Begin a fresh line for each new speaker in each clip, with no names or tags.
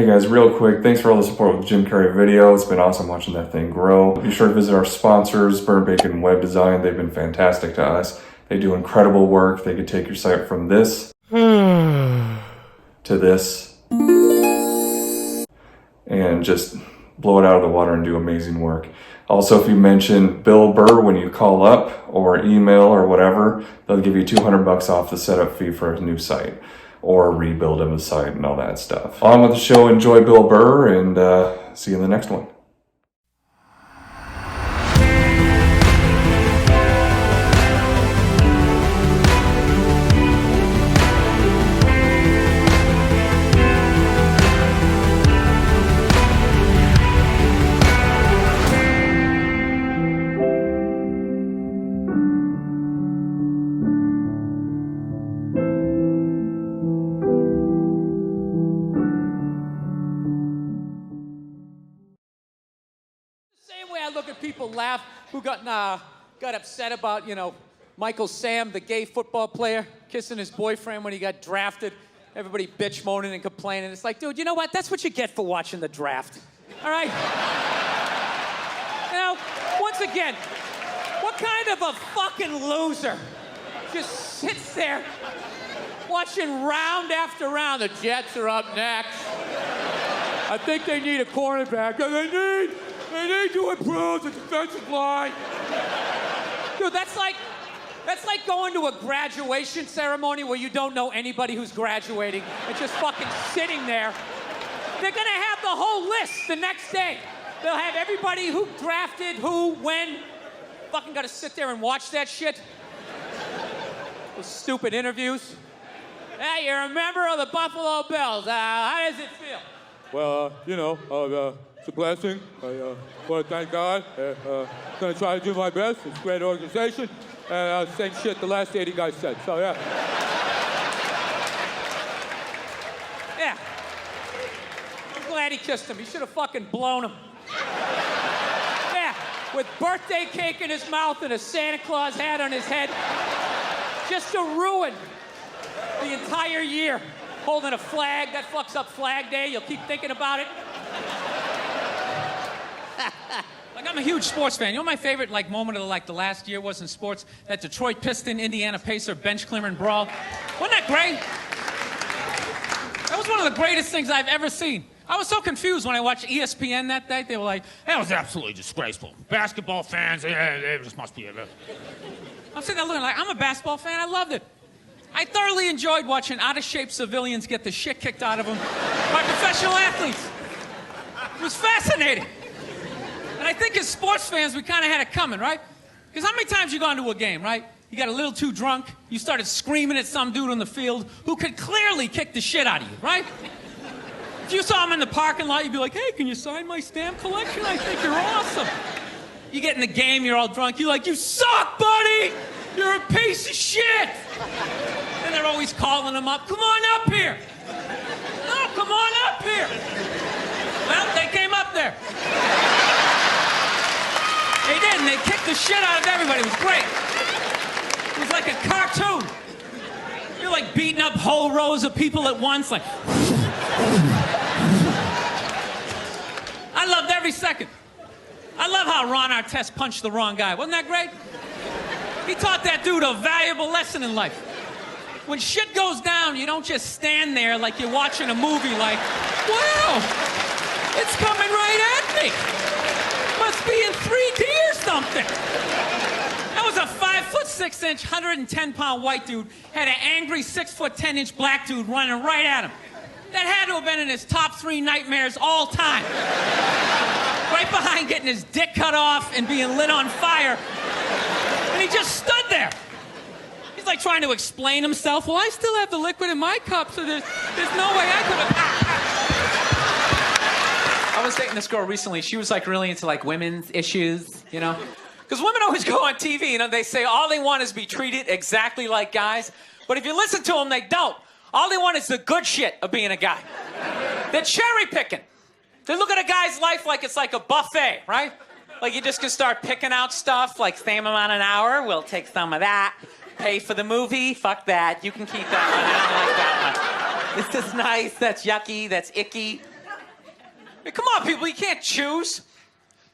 Hey guys, real quick, thanks for all the support with the Jim Carrey video. It's been awesome watching that thing grow. Be sure to visit our sponsors, Burn Bacon Web Design. They've been fantastic to us. They do incredible work. They could take your site from this to this and just blow it out of the water and do amazing work. Also, if you mention Bill Burr when you call up or email or whatever, they'll give you $200 off the setup fee for a new site or rebuild of the site and all that stuff. On with the show. Enjoy Bill Burr, and see you in the next one.
I look at people laugh who got upset about, Michael Sam, the gay football player, kissing his boyfriend when he got drafted. Everybody bitch moaning and complaining. It's like, dude, you know what? That's what you get for watching the draft. All right? Once again, what kind of a fucking loser just sits there watching round after round? The Jets are up next. I think they need a cornerback. They need to improve the defensive line. Dude, that's like going to a graduation ceremony where you don't know anybody who's graduating and just fucking sitting there. They're gonna have the whole list the next day. They'll have everybody who drafted, who, when. Fucking gotta sit there and watch that shit. Those stupid interviews. Hey, you're a member of the Buffalo Bills. How does it feel?
Well, it's a blessing. I want to thank God. Going to try to do my best. It's a great organization. And same shit the last 80 guys said. So, yeah.
Yeah. I'm glad he kissed him. He should have fucking blown him. Yeah. With birthday cake in his mouth and a Santa Claus hat on his head. Just to ruin the entire year. Holding a flag. That fucks up Flag Day. You'll keep thinking about it.
I'm a huge sports fan. You know my favorite moment of the last year was in sports? That Detroit Piston, Indiana Pacer bench clearing brawl. Wasn't that great? That was one of the greatest things I've ever seen. I was so confused when I watched ESPN that day. They were like, that was absolutely disgraceful. Basketball fans, they just must be... I'm sitting there looking like, I'm a basketball fan. I loved it. I thoroughly enjoyed watching out-of-shape civilians get the shit kicked out of them by professional athletes. It was fascinating. And I think as sports fans, we kind of had it coming, right? Because how many times you gone to a game, right? You got a little too drunk, you started screaming at some dude on the field who could clearly kick the shit out of you, right? If you saw him in the parking lot, you'd be like, hey, can you sign my stamp collection? I think you're awesome. You get in the game, you're all drunk, you're like, you suck, buddy! You're a piece of shit! And they're always calling him up, come on up here! No, come on up here! Well, they came up there. They did, and they kicked the shit out of everybody. It was great. It was like a cartoon. You're like beating up whole rows of people at once, like... I loved every second. I love how Ron Artest punched the wrong guy. Wasn't that great? He taught that dude a valuable lesson in life. When shit goes down, you don't just stand there like you're watching a movie like, wow, it's coming right at me. Must be in 3D or something. That was a 5'6", 110-pound white dude, had an angry 6'10" black dude running right at him. That had to have been in his top 3 nightmares all time. Right behind getting his dick cut off and being lit on fire. And he just stood there. He's like trying to explain himself. Well, I still have the liquid in my cup, so there's no way I could have...
I was dating this girl recently. She was like really into like women's issues, Because women always go on TV, they say all they want is to be treated exactly like guys. But if you listen to them, they don't. All they want is the good shit of being a guy. They're cherry picking. They look at a guy's life like it's like a buffet, right? Like you just can start picking out stuff, like same amount an hour, we'll take some of that. Pay for the movie, fuck that. You can keep that one, I don't like that one. This is nice, that's yucky, that's icky.
Hey, come on, people, you can't choose.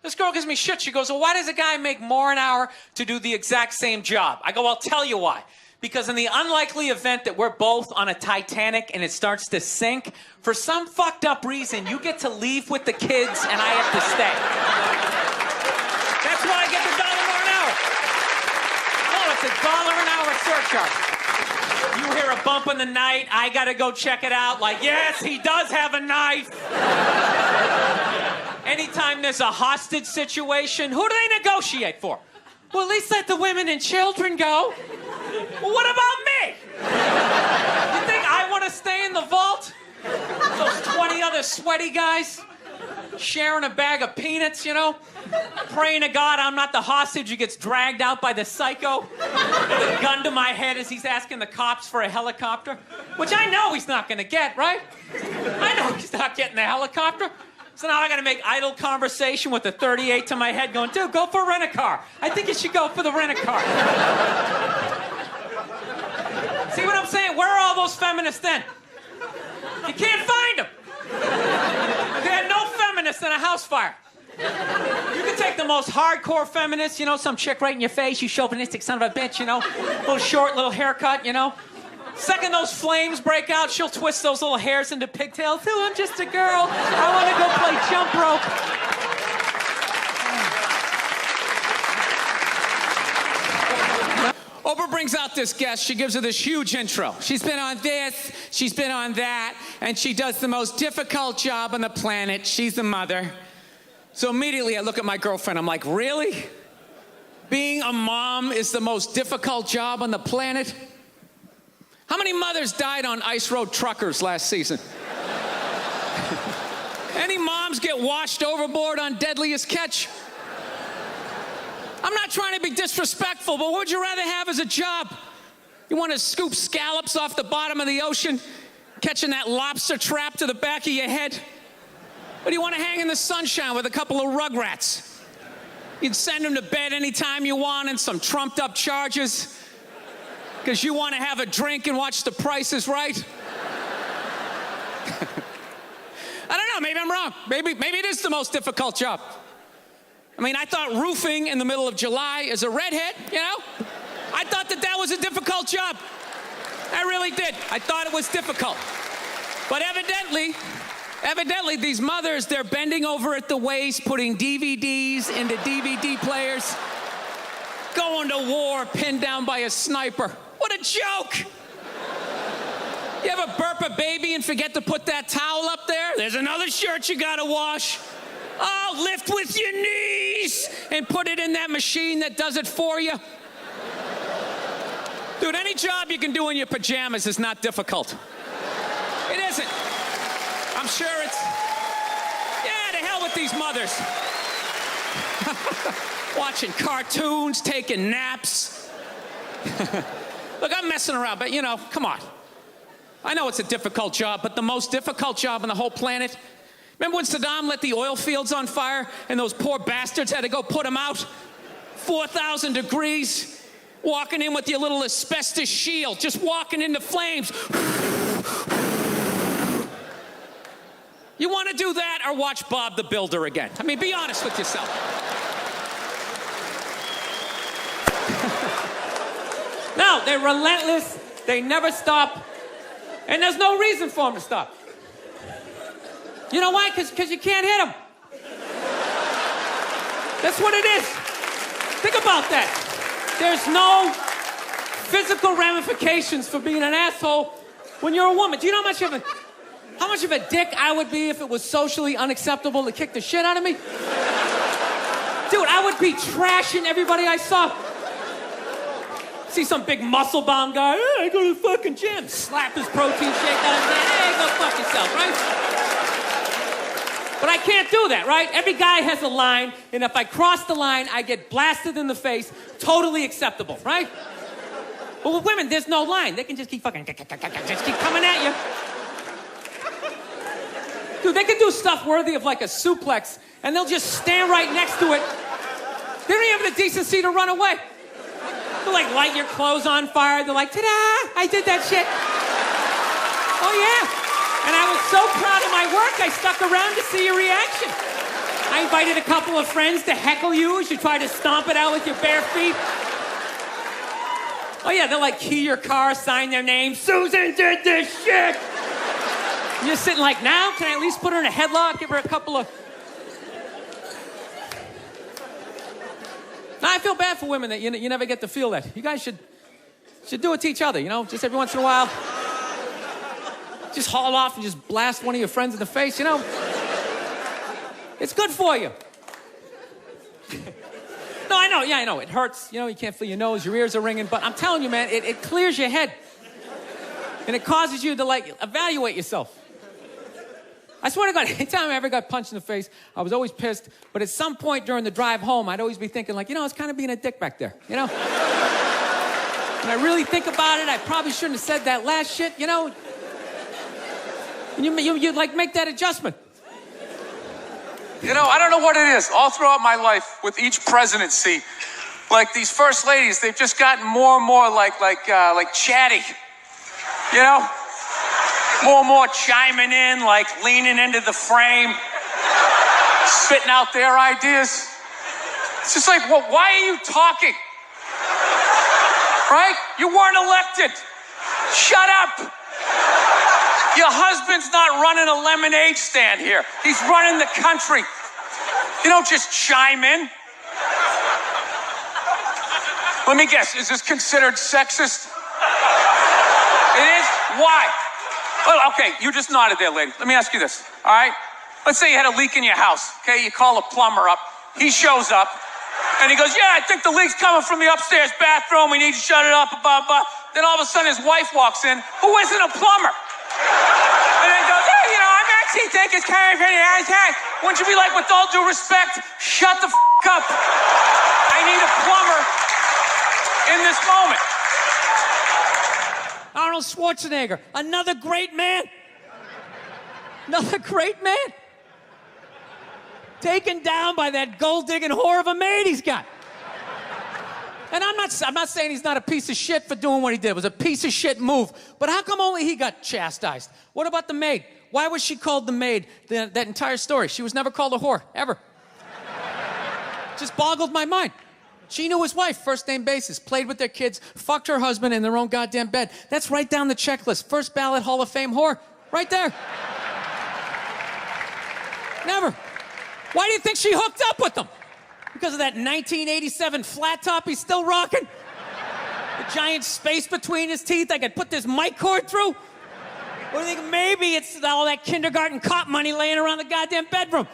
This girl gives me shit. She goes, well, why does a guy make more an hour to do the exact same job? I go, I'll tell you why. Because in the unlikely event that we're both on a Titanic and it starts to sink, for some fucked up reason, you get to leave with the kids and I have to stay. That's why I get the $1 more an hour. Oh, it's $1 an hour surcharge. You hear a bump in the night, I gotta go check it out. Like, yes, he does have a knife. Anytime there's a hostage situation, who do they negotiate for? Well, at least let the women and children go. Well, what about me? You think I want to stay in the vault? Those 20 other sweaty guys sharing a bag of peanuts, you know? Praying to God I'm not the hostage who gets dragged out by the psycho with a gun to my head as he's asking the cops for a helicopter. Which I know he's not going to get, right? I know he's not getting the helicopter. So now I gotta make idle conversation with a 38 to my head going, dude, go for a rent-a-car. I think you should go for the rent-a-car. See what I'm saying? Where are all those feminists then? You can't find them. They had no feminists in a house fire. You can take the most hardcore feminist, you know, some chick right in your face, you chauvinistic son of a bitch, you know, little short, little haircut, you know. Second those flames break out, she'll twist those little hairs into pigtails. Oh, I'm just a girl. I want to go play jump rope. Oprah brings out this guest. She gives her this huge intro. She's been on this, she's been on that, and she does the most difficult job on the planet. She's the mother. So immediately I look at my girlfriend. I'm like, really? Being a mom is the most difficult job on the planet? How many mothers died on ice road truckers last season? Any moms get washed overboard on Deadliest Catch? I'm not trying to be disrespectful, but what would you rather have as a job? You want to scoop scallops off the bottom of the ocean, catching that lobster trap to the back of your head? Or do you want to hang in the sunshine with a couple of rugrats? You'd send them to bed anytime you want and some trumped up charges because you want to have a drink and watch The Price is Right? I don't know, maybe I'm wrong. Maybe it is the most difficult job. I mean, I thought roofing in the middle of July as a redhead, you know? I thought that was a difficult job. I really did. I thought it was difficult. But evidently, these mothers, they're bending over at the waist, putting DVDs into DVD players, going to war pinned down by a sniper. What a joke! You ever burp a baby and forget to put that towel up there? There's another shirt you gotta wash. Oh, lift with your knees and put it in that machine that does it for you. Dude, any job you can do in your pajamas is not difficult. It isn't. I'm sure it's... Yeah, to hell with these mothers. Watching cartoons, taking naps. Look, I'm messing around, but you know, come on. I know it's a difficult job, but the most difficult job on the whole planet. Remember when Saddam lit the oil fields on fire and those poor bastards had to go put them out? 4,000 degrees, walking in with your little asbestos shield, just walking into flames. You want to do that or watch Bob the Builder again? I mean, be honest with yourself.
No, they're relentless. They never stop. And there's no reason for them to stop. You know why? Because you can't hit them. That's what it is. Think about that. There's no physical ramifications for being an asshole when you're a woman. Do you know how much of a dick I would be if it was socially unacceptable to kick the shit out of me? Dude, I would be trashing everybody I saw. See some big muscle-bound guy, hey, I go to the fucking gym. Slap his protein shake out of his hand, hey, go fuck yourself, right? But I can't do that, right? Every guy has a line, and if I cross the line, I get blasted in the face. Totally acceptable, right? But with women, there's no line. They can just keep fucking, just keep coming at you. Dude, they can do stuff worthy of like a suplex, and they'll just stand right next to it. They don't even have the decency to run away. They'll like light your clothes on fire. They're like, ta-da, I did that shit. Oh yeah, And I was so proud of my work, I stuck around to see your reaction. I invited a couple of friends to heckle you as you tried to stomp it out with your bare feet. Oh yeah, they'll like key your car, sign their name. Susan did this shit. And you're sitting like, now can I at least put her in a headlock, give her a couple of... Now, I feel bad for women that you never get to feel that. You guys should do it to each other, you know, just every once in a while. Just haul off and just blast one of your friends in the face, you know. It's good for you. No, I know, yeah, I know. It hurts, you know, you can't feel your nose, your ears are ringing, but I'm telling you, man, it clears your head. And it causes you to, like, evaluate yourself. I swear to God, anytime I ever got punched in the face, I was always pissed, but at some point during the drive home, I'd always be thinking, like, you know, I was kind of being a dick back there, you know? When I really think about it, I probably shouldn't have said that last shit, you know? And you like, make that adjustment.
You know, I don't know what it is. All throughout my life, with each presidency, like these first ladies, they've just gotten more and more like chatty. You know, more and more chiming in, like leaning into the frame, spitting out their ideas. It's just like, well, why are you talking? Right? You weren't elected. Shut up. Your husband's not running a lemonade stand here. He's running the country. You don't just chime in. Let me guess, is this considered sexist? It is? Why? Well, okay, you just nodded there, lady. Let me ask you this, all right? Let's say you had a leak in your house, okay? You call a plumber up. He shows up, and he goes, yeah, I think the leak's coming from the upstairs bathroom. We need to shut it up, blah, blah. Then all of a sudden, his wife walks in, who isn't a plumber. And then goes, hey, you know, I'm actually thinking it's kind of pretty high. Wouldn't you be like, with all due respect, shut the up. I need a plumber in this moment.
Arnold Schwarzenegger, another great man. Another great man. Taken down by that gold-digging whore of a maid he's got. And I'm not saying he's not a piece of shit for doing what he did. It was a piece of shit move. But how come only he got chastised? What about the maid? Why was she called the maid that entire story? She was never called a whore, ever. Just boggled my mind. She knew his wife, first name basis, played with their kids, fucked her husband in their own goddamn bed. That's right down the checklist. First ballot Hall of Fame whore. Right there. Never. Why do you think she hooked up with him? Because of that 1987 flat top he's still rocking? The giant space between his teeth I could put this mic cord through? Or do you think maybe it's all that kindergarten cop money laying around the goddamn bedroom?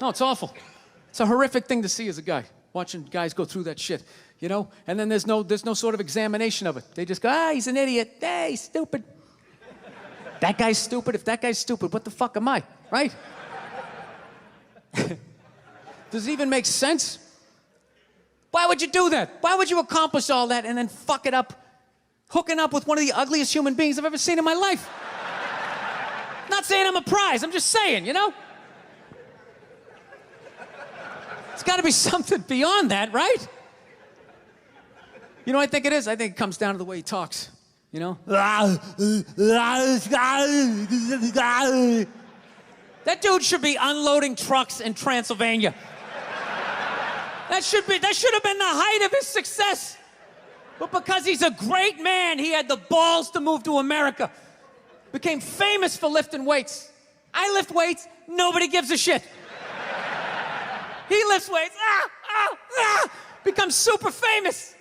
No, it's awful. It's a horrific thing to see as a guy, watching guys go through that shit, you know? And then there's no sort of examination of it. They just go, he's an idiot. Hey, he's stupid. That guy's stupid. If that guy's stupid, what the fuck am I, right? Does it even make sense? Why would you do that? Why would you accomplish all that and then fuck it up, hooking up with one of the ugliest human beings I've ever seen in my life? Not saying I'm a prize, I'm just saying, you know? It's got to be something beyond that, right? You know what I think it is? I think it comes down to the way he talks, you know? That dude should be unloading trucks in Transylvania. That should have been the height of his success. But because he's a great man, he had the balls to move to America. Became famous for lifting weights. I lift weights, nobody gives a shit. He lifts weights, becomes super famous.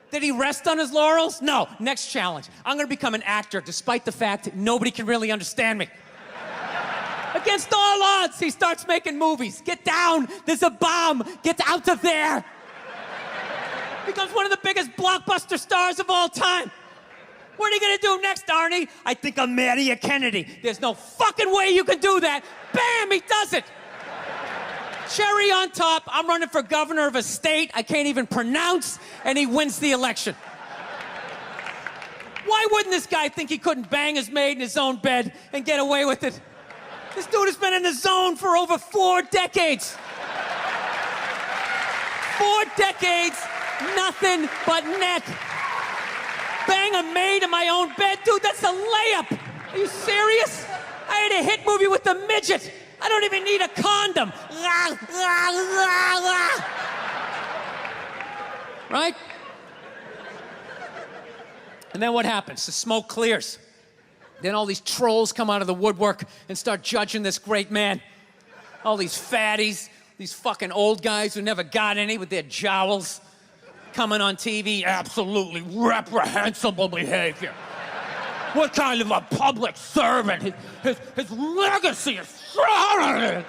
Did he rest on his laurels? No. Next challenge. I'm gonna become an actor despite the fact nobody can really understand me. Against all odds, he starts making movies. Get down, there's a bomb, get out of there. Becomes one of the biggest blockbuster stars of all time. What are you gonna do next, Arnie? I think I'll marry a Kennedy. There's no fucking way you can do that. Bam, he does it. Cherry on top, I'm running for governor of a state I can't even pronounce, and he wins the election. Why wouldn't this guy think he couldn't bang his maid in his own bed and get away with it? This dude has been in the zone for over 4 decades. 4 decades, nothing but net. bang a maid in my own bed? Dude, that's a layup. Are you serious? I had a hit movie with the midget. I don't even need a condom. Right? And then what happens? The smoke clears. Then all these trolls come out of the woodwork and start judging this great man. All these fatties, these fucking old guys who never got any with their jowls, coming on TV, absolutely reprehensible behavior. What kind of a public servant? His legacy is shrouded.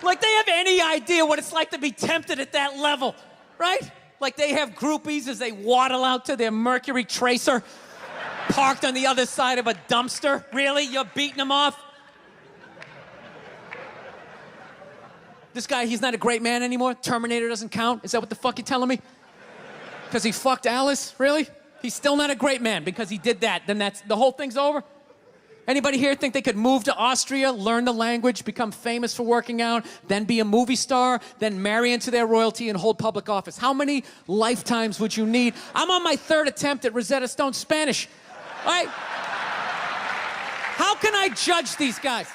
Like they have any idea what it's like to be tempted at that level, right? Like they have groupies as they waddle out to their Mercury Tracer, parked on the other side of a dumpster. Really? You're beating them off? This guy, he's not a great man anymore? Terminator doesn't count? Is that what the fuck you're telling me? Because he fucked Alice? Really? He's still not a great man because he did that. Then the whole thing's over? Anybody here think they could move to Austria, learn the language, become famous for working out, then be a movie star, then marry into their royalty and hold public office? How many lifetimes would you need? I'm on my 3rd attempt at Rosetta Stone Spanish. All right? How can I judge these guys?